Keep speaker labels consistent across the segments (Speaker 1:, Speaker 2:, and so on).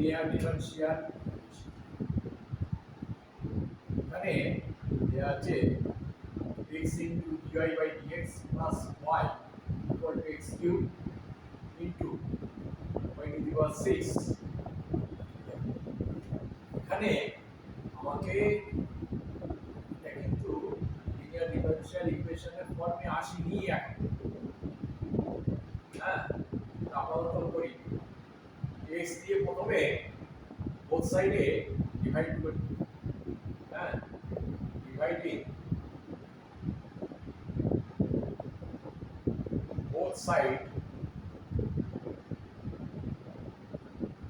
Speaker 1: Linear differential এখানে দেওয়া আছে x into dy by dx plus y equal to x cube into y to the power 6 এখানে আমাকে এটা কিন্তু লিনিয়ার ডিফারেনশিয়াল ইকুয়েশনের ফর্মে আসেনি এখন। হ্যাঁ, আপাতত করি x দিয়ে প্রথমে both সাইডে ডিভাইড করি। হ্যাঁ, dividing both side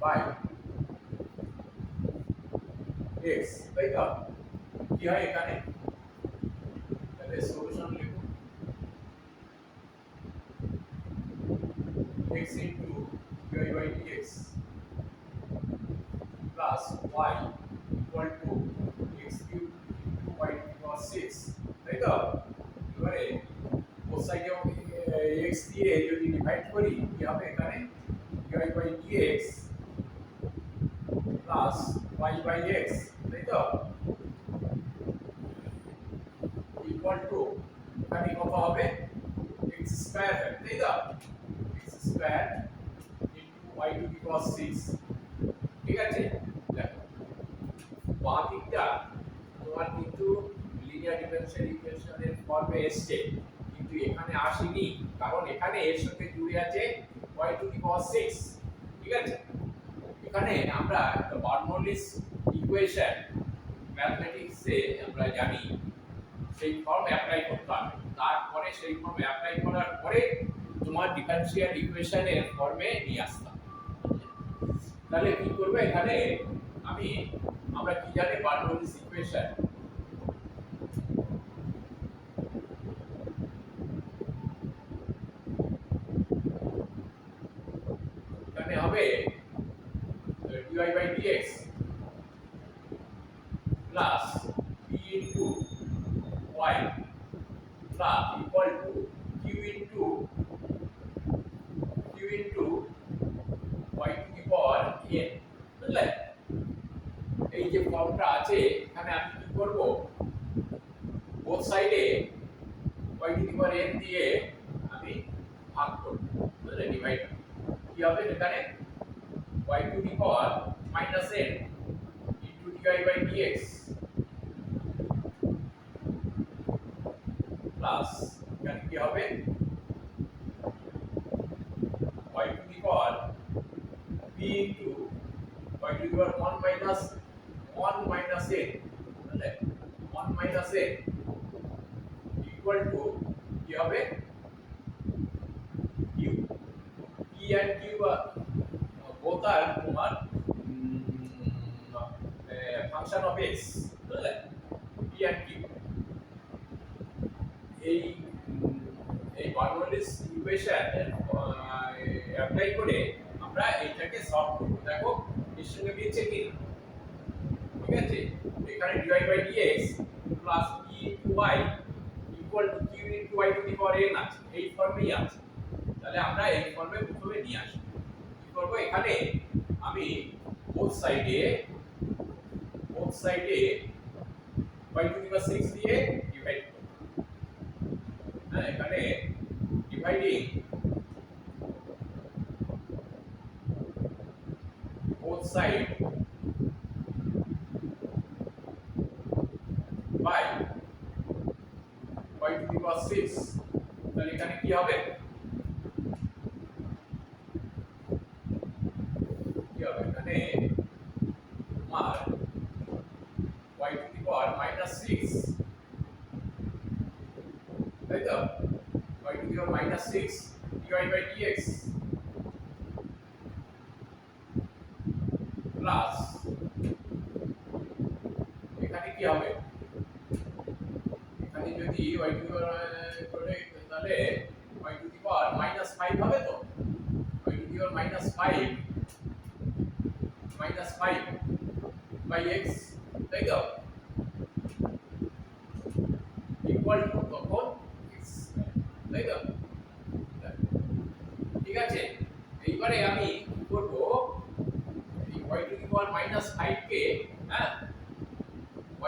Speaker 1: by x, তাই তো? কি হয় এখানে? তাহলে সলিউশন লিখুন x into dy by dx plus y equal to x cube into y to the power 6, তাই তো? এবারে both side x দিয়ে যদি ডিভাইড করি কি হবে এখানে dy by dx plus y by x, তাই তো? ইকুয়াল টু এখানে কত হবে x স্কয়ার, তাই তো? x square into y to the power 6, ঠিক আছে? দেখো বাঁ দিকটা তোমার কিন্তু লিনিয়ার ডিফারেনশিয়াল ইকুয়েশনের ফর্মে এসেছে, কিন্তু এখানে আসেনি কারণ এখানে এর সাথে জুড়ে আছে y টু দি পাওয়ার 6, ঠিক আছে? এখানে আমরা বার্নৌলিস ইকুয়েশন ম্যাথমেটিক্সে আমরা জানি সেই ফর্ম অ্যাপ্লাই করতে হবে, তারপরে সেই ফর্ম অ্যাপ্লাই করার পরে তোমার ডিফারেনশিয়াল ইকুয়েশনের ফর্মে নিয়ে আসতে হবে। তাহলে কি করবে এখানে আমরা কি জানি বার্নৌলিস ইকুয়েশন, এখানে হবে dy by dx plus b into y plus equal to q into y to the power n, বুঝলে? এই যে ফর্মটা আছে এখানে আমি কি করব বোথ সাইডে y to the power n দিয়ে আমি ভাগ করব, বুঝলে? ডিভাইড কি হবে এখানে y to the power minus n into dy by dx plus এখানে কি হবে y to the power b into y to the power 1 minus n, বুঝলে? 1 minus n equal to কি হবে q, p and q both are তোমার function of x, বুঝলে? p and q এই বার্নৌলিস equation apply করে আমরা এইটাকে সলভ করব। দেখো এর সঙ্গে মিলছে কি না, ঠিক আছে? এখানে dy by dx plus p into y equal to q into y to the power n আছে, এই ফর্মেই আছে। তাহলে আমরা এই ফর্মে প্রথমে নিয়ে আসি। কি করব এখানে আমি both সাইডে y to the power 6 দিয়ে ডিভাইড করব। হ্যাঁ, এখানে dividing both side by y to the power 6, তাহলে এখানে কি হবে এখানে তোমার y to the power minus 6, তাই তো? y to the power minus 6 dy by dx plus এখানে কি হবে এখানে যদি y to the power করে তাহলে y to the power minus 5 হবে তো, y to the power minus 5 by x, তাই তো? ইকুয়াল টু তখন x, তাই তো? ঠিক আছে, এইবারে আমি কি করব এই y to মাইনাস 5 কে, হ্যাঁ,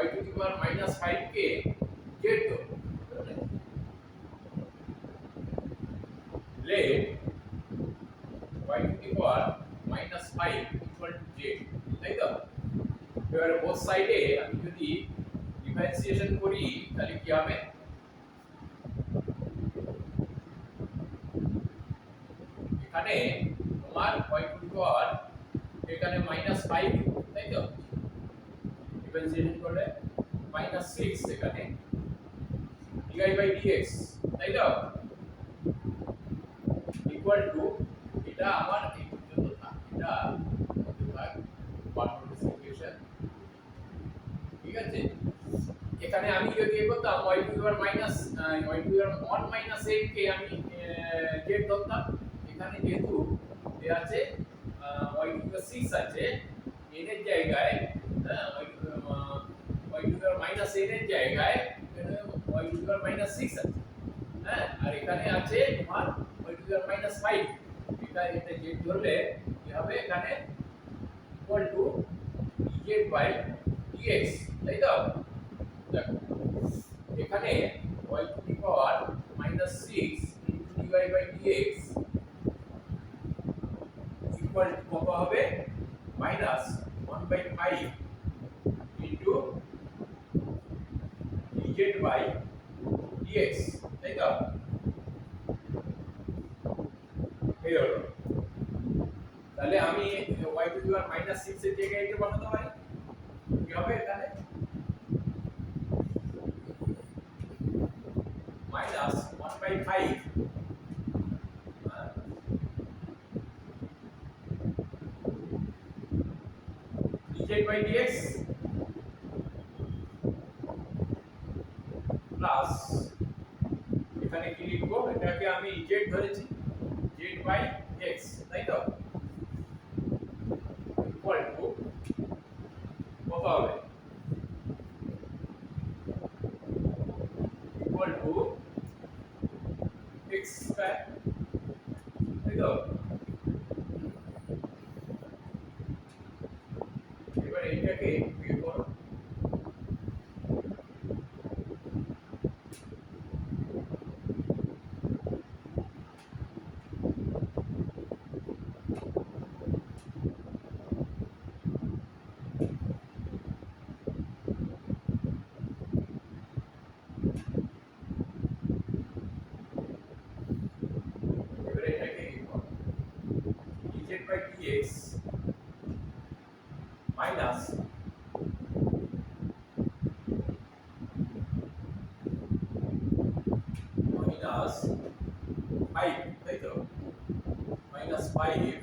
Speaker 1: y to the power minus 5 K Z ধরো। let y to the power minus 5 equal to z, তাই তো? এবারে বোথ সাইডে আমি যদি ডিফারেন্সিয়েশন করি তাহলে কি হবে? এখানে তোমার y to the power এখানে মাইনাস 5, তাই তো? ডিফারেন্সিয়েশন করলে মাইনাস 6 এখানে dy বাই dx, তাই তো? ইকুয়াল টু, এটা আমার এই পর্যন্ত থাক, এটা থাক পার্টিসিপেশন, ঠিক আছে? এখানে আমি যদি এ করতাম y to the power minus y to the power 1 minus 8 কে আমি z ধরতাম। এখানে যেহেতু এ আছে y টু দি পাওয়ার 6 আছে n এর জায়গায়, হ্যাঁ, y to the power minus n এর জায়গায় এখানে y to the power minus 6 আছে, হ্যাঁ, আর এখানে আছে তোমার y to the power minus 5। এটা z ধরলে কি হবে? এখানে equal to dz by dx, তাই তো? দেখো এখানে y to the power minus 6 into dy by dx equal to কত হবে? Minus 1 by 5 into dz by dx, তাই তো? এই হলো। তাহলে আমি y to the power minus 6 এর জায়গায় এটা বসাতে পারি, কি হবে? এখানে minus 1 by 5 dz by dx plus এখানে কি লিখবো? এটাকে আমি z ধরেছি, z বাই x, তাই তো? ইকুয়াল টু কত হবে? ইকুয়াল টু x স্কয়ার, তাই তো? এবার এটাকে বের করো, এবার এটাকে লিখো dz by dx minus minus 5, তাই তো? মাইনাস 5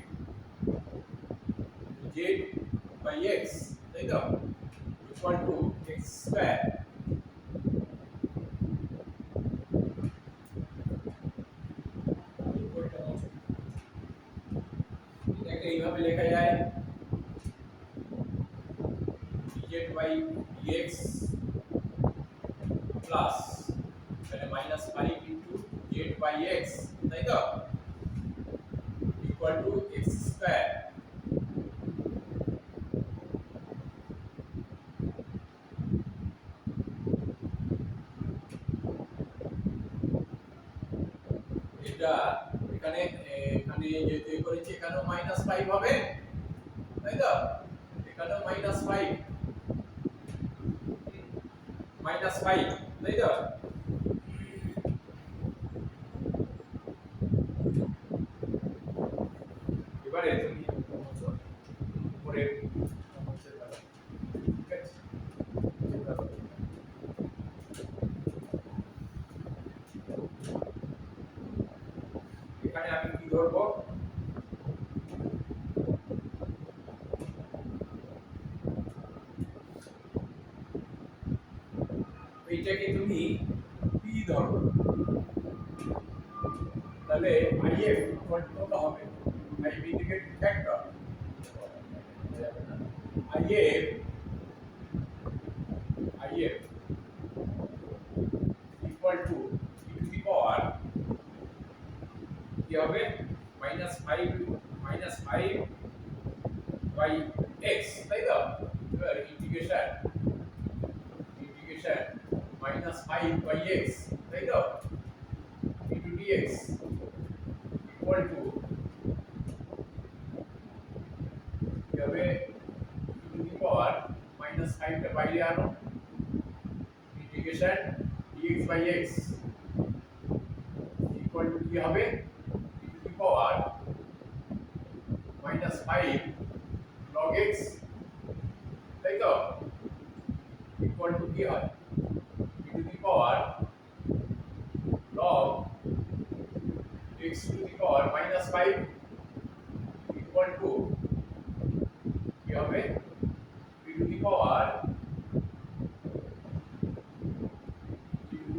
Speaker 1: z বাই x, তাই তো? Equal to x square. এটাকে এইভাবে লেখা যায় dz বাই dx প্লাস এখানে minus 5 into z by x, তাই তো? Equal to x square. এটা এখানে এখানে যেহেতু এ করেছি এখানেও মাইনাস 5 হবে, তাই তো? এখানেও মাইনাস 5, মাইনাস 5, তাই তো? এবারে তুমি উপরে মুছে দাও, ঠিক আছে? এখানে আমি কি ধরবো? এইটাকে তুমি p ধরো, তাহলে if কত হবে? if indicate factor if equal to e to the power কি হবে? -5 বাই x, তাই তো? এবার ইন্টিগ্রেশন মাইনাস 5 বাই x, তাই তো? into dx equal to কি হবে e to the power minus 5 টা বাইরে আনো integration dx by x equal to কি হবে e to the power minus 5 log x, তাই তো? equal to কি হয় e to the power log x to the power minus 5 equal to কি হবে e to the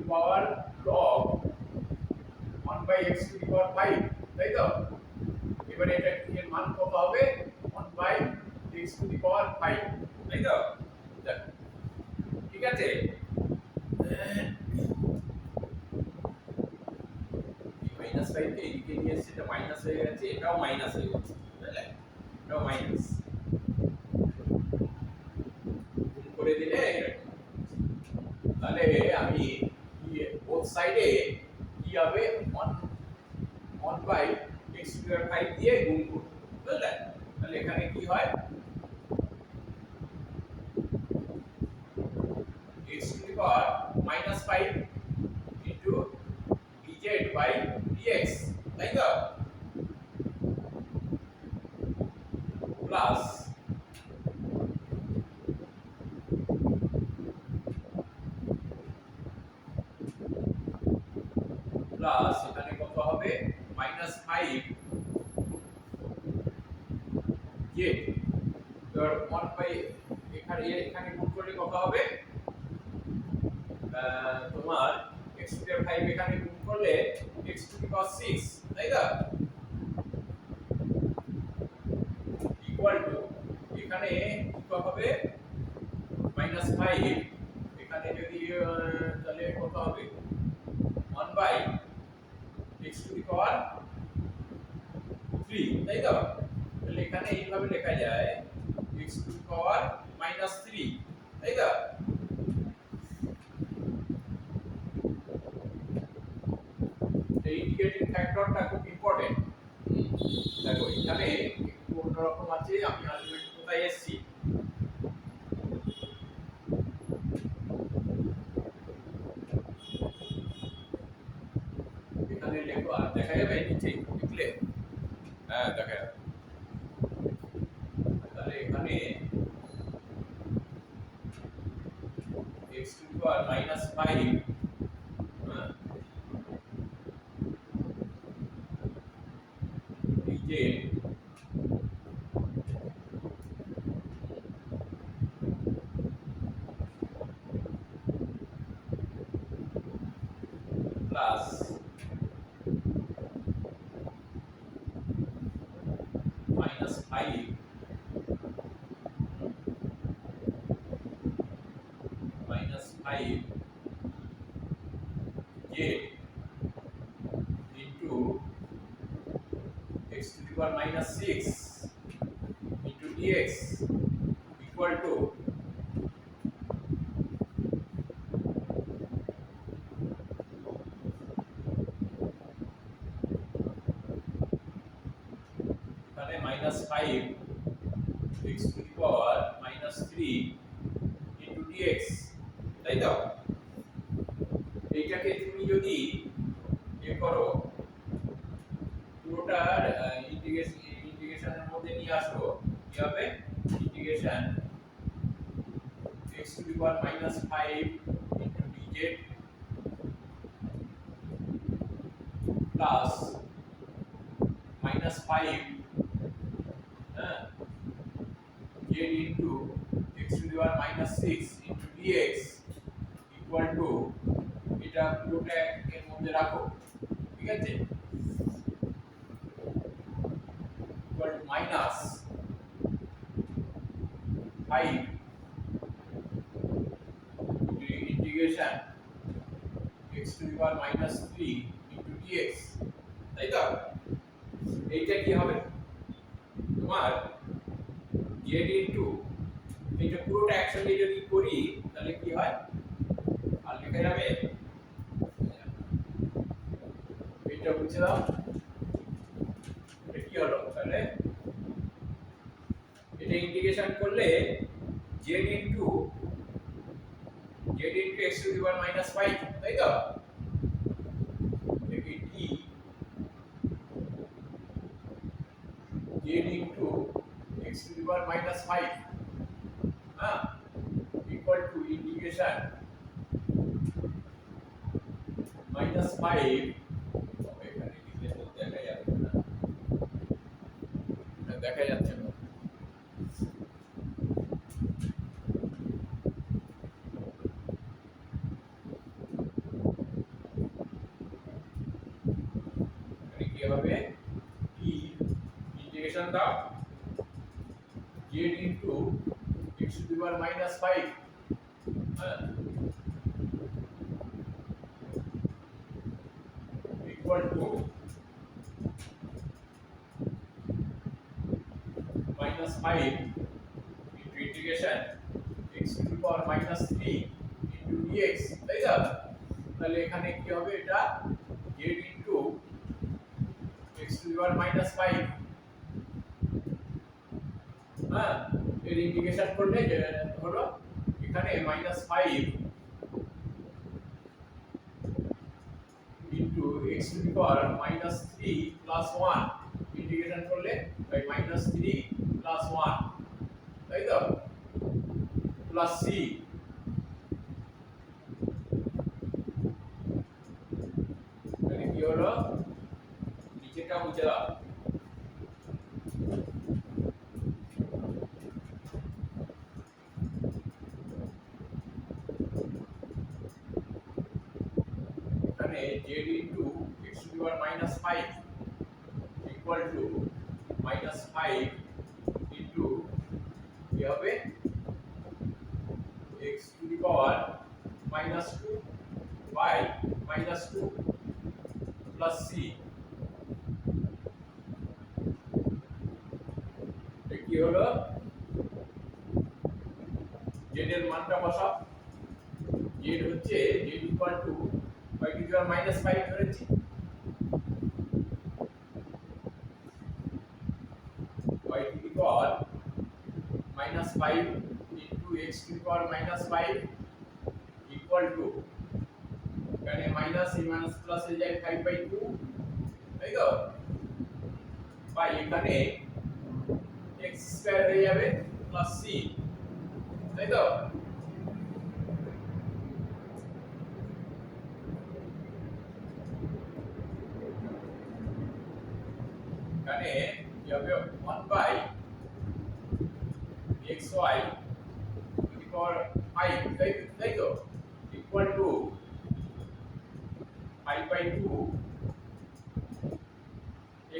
Speaker 1: power log 1 by x to the power 5, তাই তো? এবারে এটা এর মান কত হবে 1 by x to the power 5, তাই তো? দেখো ঠিক আছে, মাইনাস 5 কে এদিকে নিয়ে এসে এটা মাইনাস হয়ে গেছে, এটাও মাইনাস হয়ে গেছে, বুঝলে? এটাও মাইনাস গুণ করে দিলে এরকম। তাহলে আমি বোথ সাইডে কি হবে 1 বাই x টু দি পাওয়ার 5 দিয়ে গুণ করব, বুঝলে? তাহলে এখানে কি হয় x to the power minus 5 into dz by dx, তাই তো? প্লাস এখানে কত হবে মাইনাস 5 z এবার 1 বাই এখানে গুণ করলে কত হবে তোমার x টু দি পাওয়ার 5 এখানে গুণ করলে x টু দি পাওয়ার 6, তাই তো? ইকুয়াল টু এখানে কত হবে মাইনাস 5 এখানে যদি তাহলে কত হবে 1 বাই x টু দি পাওয়ার 3, তাই তো? তাহলে এখানে এইভাবে লেখা যায় x to the power minus 3, তাই তো? এই ইন্টিগ্রেটিং ফ্যাক্টরটা খুব ইম্পর্টেন্ট। দেখো এখানে একটু অন্যরকম আছে, আমি আলটিমেটলি কোথায় এসেছি এখানে লেখো, আর দেখা যাবে নিচে লিখলে, হ্যাঁ দেখা যাবে। তাহলে এখানে x to the power minus 5 dz plus minus 5 z into x to the power minus 6 into dx equal to এখানে minus 5 x to the power minus 3 into dx, তাই তো? এইটাকে তুমি যদি করো পুরোটার ইন্টিগ্রেশনের মধ্যে নিয়ে আসো, কি হবে integration x to the power minus 5 into dz plus minus 5 z into x to the power minus 6 into dx equal to এটা পুরোটা এর মধ্যে রাখো, ঠিক আছে? equal to minus 5 integration x to the power minus 3 into dx, তাই তো? এইটা কি হবে তোমার z জেড ইনটু এটা পুরোটা একসঙ্গে যদি করি তাহলে কি হয় আর লেখা যাবে এটা বুঝে দাও এটা কি হলো তাহলে এটা ইন্টিগ্রেশন করলে z into x to the power minus 5 তাই তো দেখি টি z into x to the power minus 5 হ্যাঁ ইকুয়াল টু ইন্টিগ্রেশন মাইনাস 5 এখানে লিখলে তো দেখা যাবে না এটা দেখা যাচ্ছে না কি হবে টি ইন্টিগ্রেশন দাও z into x to the power minus 5 হ্যাঁ equal to minus 5 into integration x to the power minus 3 into dx তাই না তাহলে এখানে কি হবে এটা z into x to the power minus 5 হ্যাঁ এর ইন্টিগ্রেশন করলে হলো এখানে minus 5 into x to the power minus 3 plus 1 integration করলে বাই minus 3 plus 1 তাই তো plus c তাহলে কি হলো নিচেটা মুছে দাও z into x to the power minus 5 equal to minus 5 into কি হবে x to the power minus 2 by minus 2 plus c কি হলো z এর মানটা বসাও z হচ্ছে z equal to y to the power minus 5 ধরেছি y to the power minus 5 into x to the power minus 5 equal to এখানে minus এই minus plus হয়ে যায় 5/2 তাই তো বা এখানে x স্কয়ার হয়ে যাবে প্লাস c তাই তো এখানে কি হবে 1/xy to the power 5 তাই তো equal to 5/2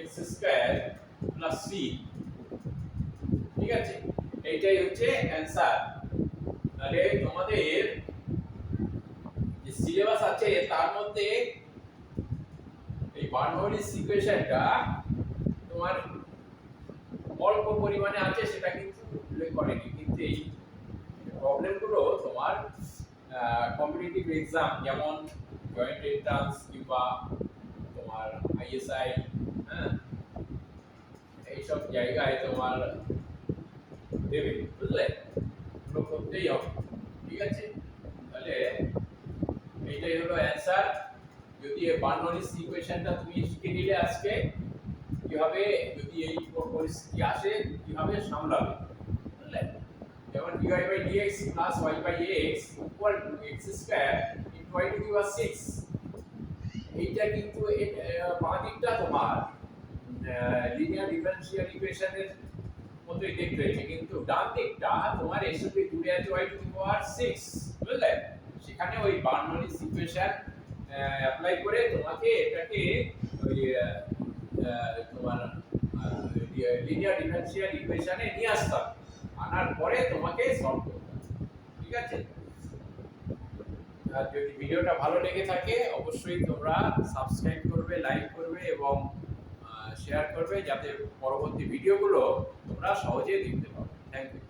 Speaker 1: x square plus c ঠিক আছে এইটাই হচ্ছে অ্যানসার তাহলে তোমাদের যে সিলেবাস আছে তার মধ্যে এই বার্নৌলিস ইকুয়েশনটা তোমার অল্প পরিমাণে আছে সেটা কিন্তু উল্লেখ করেনি কিন্তু এই প্রবলেমগুলো তোমার কম্পিটিটিভ এক্সাম যেমন জয়েন্ট এন্ট্রান্স কিংবা তোমার আইএসআই হ্যাঁ এইসব জায়গায় তোমার দেবে বুঝলে এগুলো করতেই হবে ঠিক আছে তাহলে এইটাই হলো অ্যানসার যদি এই বার্নৌলিস ইকুয়েশনটা তুমি শিখে নিলে আজকে কিভাবে যদি এই পরিস্থিতি আসে কিভাবে সামলাবে বুঝলে যেমন dy/dx plus y/x equal to x square into y to the power 6 এইটা কিন্তু বাঁ দিকটা তোমার লিনিয়ার ডিফারেনশিয়াল ইকুয়েশনের মতোই দেখতে হয়েছে কিন্তু ডান দিকটা তোমার এর সাথে জুড়ে আছে y to the power 6 বুঝলে সেখানে ওই বার্নৌলিস ইকুয়েশন অ্যাপ্লাই করে তোমাকে এটাকে ওই তোমার লিনিয়ার ডিফারেনশিয়াল ইকুয়েশনে নিয়ে আসতে হবে আনার পরে তোমাকে সলভ করতে হবে ঠিক আছে আর যদি ভিডিওটা ভালো লেগে থাকে অবশ্যই তোমরা সাবস্ক্রাইব করবে লাইক করবে এবং শেয়ার করবে যাতে পরবর্তী ভিডিওগুলো তোমরা সহজেই দেখতে পাও থ্যাংক ইউ